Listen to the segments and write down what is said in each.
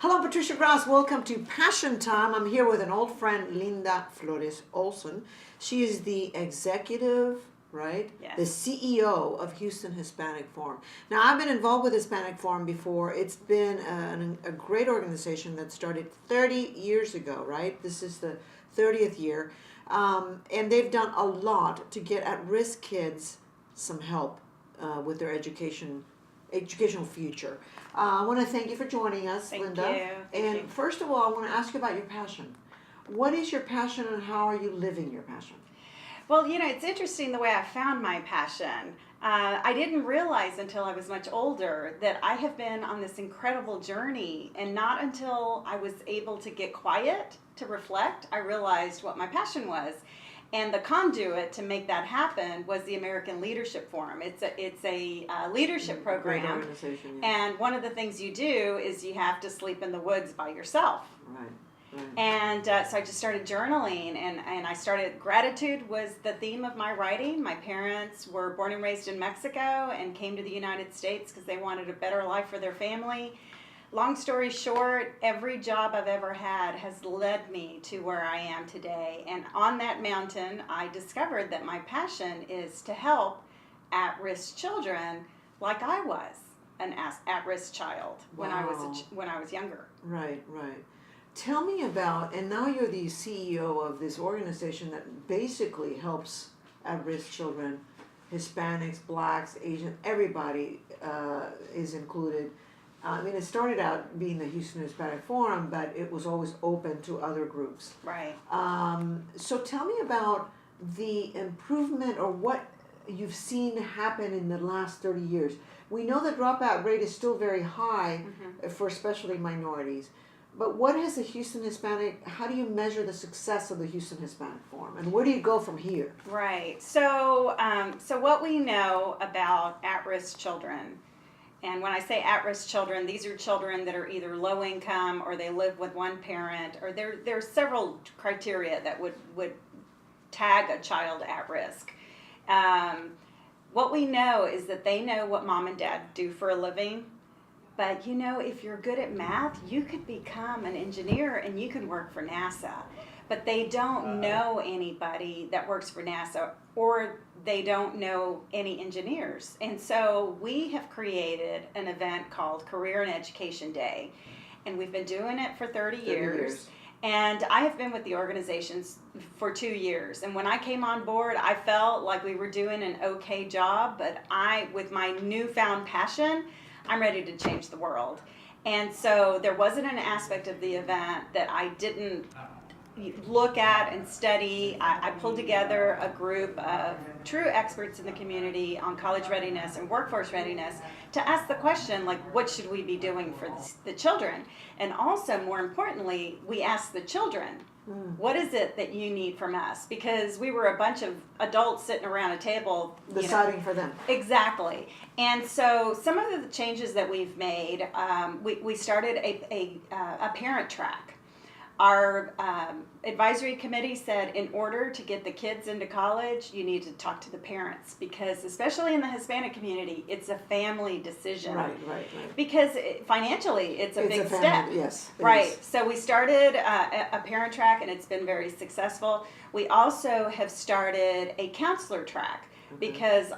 Hello, Patricia Gras. Welcome to Passion Time. I'm here with an old friend, Linda Flores Olson. She is the executive, right? Yes. The CEO of Houston Hispanic Forum. Now, I've been involved with Hispanic Forum before. It's been a great organization that started 30 years ago, right? This is the 30th year. And they've done a lot to get at-risk kids some help with their educational future. I want to thank you for joining us, Linda. Thank you. First of all, I want to ask you about your passion. What is your passion and how are you living your passion? Well, it's interesting the way I found my passion. I didn't realize until I was much older that I have been on this incredible journey, and not until I was able to get quiet to reflect, I realized what my passion was. And the conduit to make that happen was the American Leadership Forum. It's a leadership program. Great organization, yeah. And one of the things you do is you have to sleep in the woods by yourself. Right. And so I just started journaling, and I started, gratitude was the theme of my writing. My parents were born and raised in Mexico and came to the United States because they wanted a better life for their family. Long story short, every job I've ever had has led me to where I am today. And on that mountain, I discovered that my passion is to help at-risk children like I was an at-risk child when I was younger. Right. Tell me about, and now you're the CEO of this organization that basically helps at-risk children, Hispanics, Blacks, Asian, everybody is included. I mean, it started out being the Houston Hispanic Forum, but it was always open to other groups. Right. So tell me about the improvement or what you've seen happen in the last 30 years. We know the dropout rate is still very high for especially minorities. But what has the Houston Hispanic, how do you measure the success of the Houston Hispanic Forum? And where do you go from here? Right. So what we know about at-risk children, and when I say at-risk children, these are children that are either low income or they live with one parent, or there are several criteria that would tag a child at risk. What we know is that they know what mom and dad do for a living, but if you're good at math, you could become an engineer and you can work for NASA. But they don't know anybody that works for NASA, or they don't know any engineers. And so we have created an event called Career and Education Day. And we've been doing it for 30 years. And I have been with the organizations for 2 years. And when I came on board, I felt like we were doing an okay job, but with my newfound passion, I'm ready to change the world. And so there wasn't an aspect of the event that I didn't look at and study. I pulled together a group of true experts in the community on college readiness and workforce readiness to ask the question, like, what should we be doing for the children? And also, more importantly, we asked the children, what is it that you need from us? Because we were a bunch of adults sitting around a table. Deciding for them. Exactly. And so some of the changes that we've made, we started a parent track. Our advisory committee said in order to get the kids into college, you need to talk to the parents, because especially in the Hispanic community, it's a family decision. Right. Because financially, it's a big family, step. Yes. Right. So we started a parent track, and it's been very successful. We also have started a counselor track, because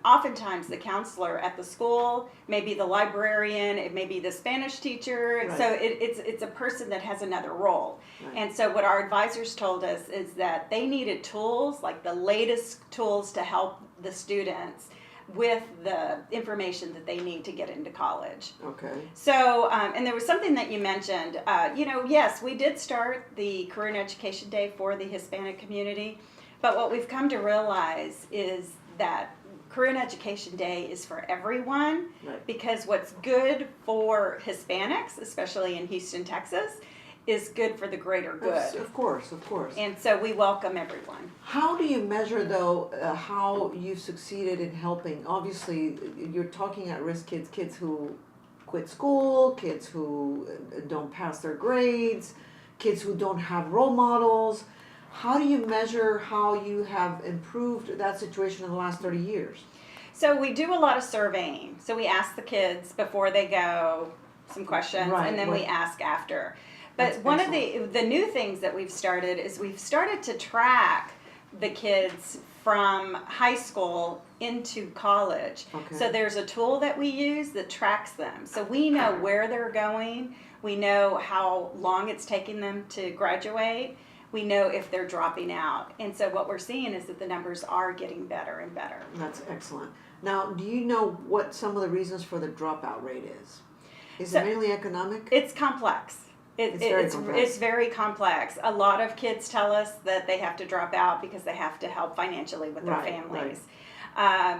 oftentimes the counselor at the school may be the librarian, it may be the Spanish teacher, Right. so it's a person that has another role. Right. And so what our advisors told us is that they needed tools, like the latest tools to help the students with the information that they need to get into college. Okay. So, and there was something that you mentioned, yes, we did start the Career and Education Day for the Hispanic community, but what we've come to realize is that Career and Education Day is for everyone, Right. because what's good for Hispanics, especially in Houston, Texas, is good for the greater good. Of course. And so we welcome everyone. How do you measure, though, how you've succeeded in helping? Obviously, you're talking at-risk kids who quit school, kids who don't pass their grades, kids who don't have role models. How do you measure how you have improved that situation in the last 30 years? So we do a lot of surveying. So we ask the kids before they go, some questions, Right, and then right. we ask after. That's But one excellent. of the new things that we've started is we've started to track the kids from high school into college. Okay. So there's a tool that we use that tracks them. So we know where they're going. We know how long it's taking them to graduate. We know if they're dropping out. And so what we're seeing is that the numbers are getting better and better. That's excellent. Now, do you know what some of the reasons for the dropout rate is? Is So- it mainly economic? It's complex. It's very complex. It's very complex. A lot of kids tell us that they have to drop out because they have to help financially with their Right, families.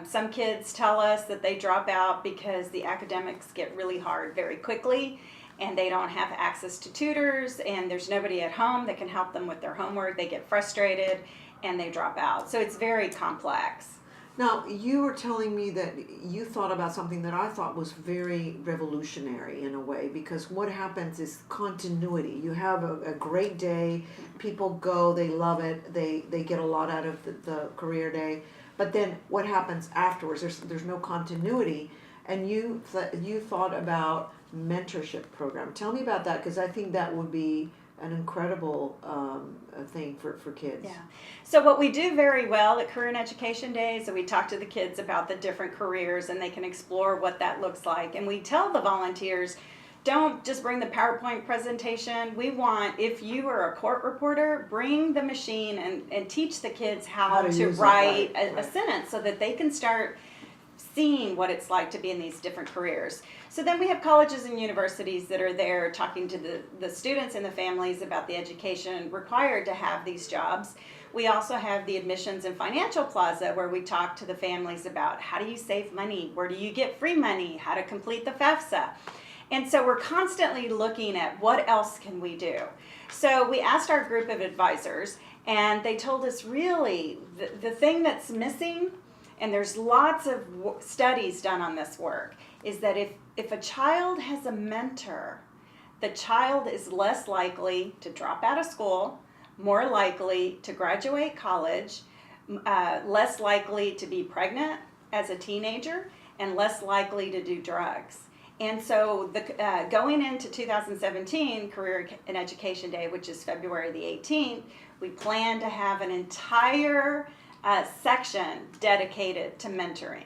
Some kids tell us that they drop out because the academics get really hard very quickly and they don't have access to tutors and there's nobody at home that can help them with their homework. They get frustrated and they drop out. So it's very complex. Now, you were telling me that you thought about something that I thought was very revolutionary in a way, because what happens is continuity. You have a great day, people go, they love it, they get a lot out of the career day, but then what happens afterwards? There's no continuity, and you thought about mentorship program. Tell me about that, because I think that would be an incredible thing for kids. Yeah. So what we do very well at Career and Education Days, so we talk to the kids about the different careers and they can explore what that looks like. And we tell the volunteers, don't just bring the PowerPoint presentation. We want, if you are a court reporter, bring the machine and teach the kids how to use it, write right, a right. sentence so that they can start seeing what it's like to be in these different careers. So then we have colleges and universities that are there talking to the students and the families about the education required to have these jobs. We also have the admissions and financial plaza where we talk to the families about how do you save money, where do you get free money, how to complete the FAFSA. And so we're constantly looking at what else can we do. So we asked our group of advisors and they told us really the thing that's missing, and there's lots of studies done on this work, is that if a child has a mentor, the child is less likely to drop out of school, more likely to graduate college, less likely to be pregnant as a teenager, and less likely to do drugs. And so going into 2017, Career and Education Day, which is February the 18th, we plan to have an entire section dedicated to mentoring.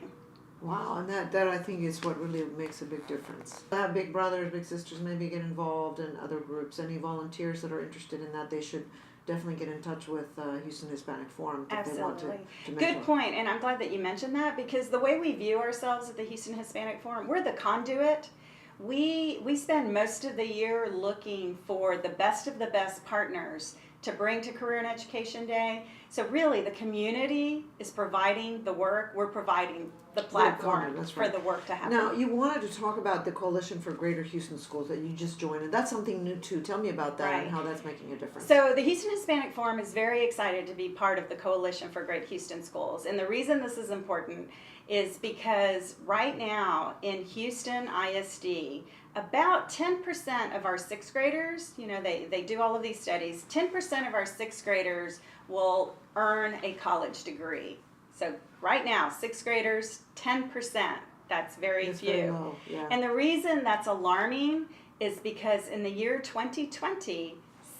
Wow, and that I think is what really makes a big difference. Have big brothers, big sisters maybe get involved in other groups. Any volunteers that are interested in that, they should definitely get in touch with Houston Hispanic Forum if they want Absolutely. to mentor. Good point, and I'm glad that you mentioned that, because the way we view ourselves at the Houston Hispanic Forum, we're the conduit. We spend most of the year looking for the best of the best partners to bring to Career and Education Day. So really the community is providing the work, we're providing the platform that's for right. the work to happen. Now, you wanted to talk about the Coalition for Greater Houston Schools that you just joined, and that's something new too. Tell me about that Right. and how that's making a difference. So the Houston Hispanic Forum is very excited to be part of the Coalition for Great Houston Schools. And the reason this is important is because right now in Houston ISD, about 10% of our sixth graders, they do all of these studies, 10% of our sixth graders will earn a college degree. So right now, sixth graders, 10%. That's very It's few. very low, yeah. And the reason that's alarming is because in the year 2020,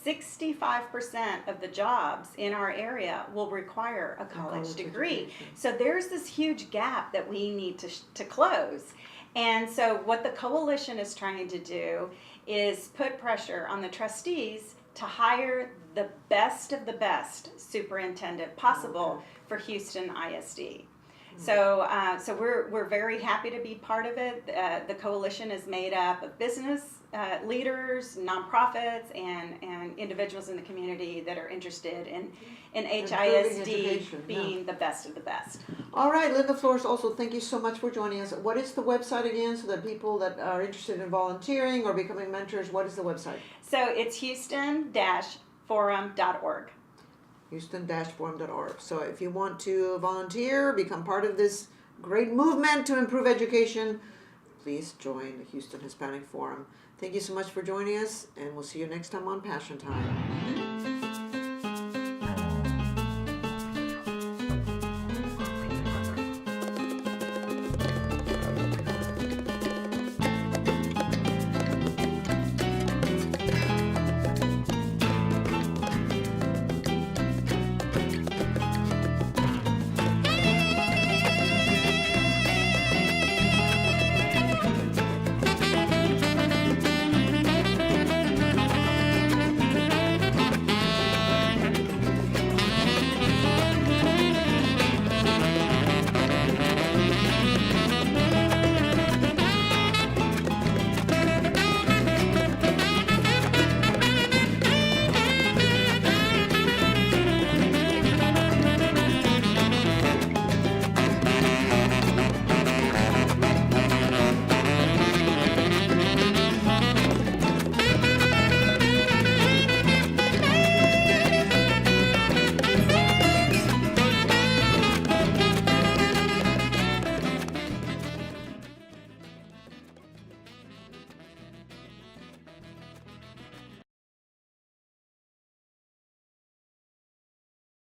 65% of the jobs in our area will require a college degree. education. So there's this huge gap that we need to close. And so what the coalition is trying to do is put pressure on the trustees to hire the best of the best superintendent possible for Houston ISD. So we're very happy to be part of it. The coalition is made up of business leaders, nonprofits, and individuals in the community that are interested in HISD education, being the best of the best. All right, Linda Flores Olson, thank you so much for joining us. What is the website again, so that people that are interested in volunteering or becoming mentors, what is the website? So it's houston-forum.org. Houston-forum.org. So if you want to volunteer, become part of this great movement to improve education, please join the Houston Hispanic Forum. Thank you so much for joining us, and we'll see you next time on Passion Time.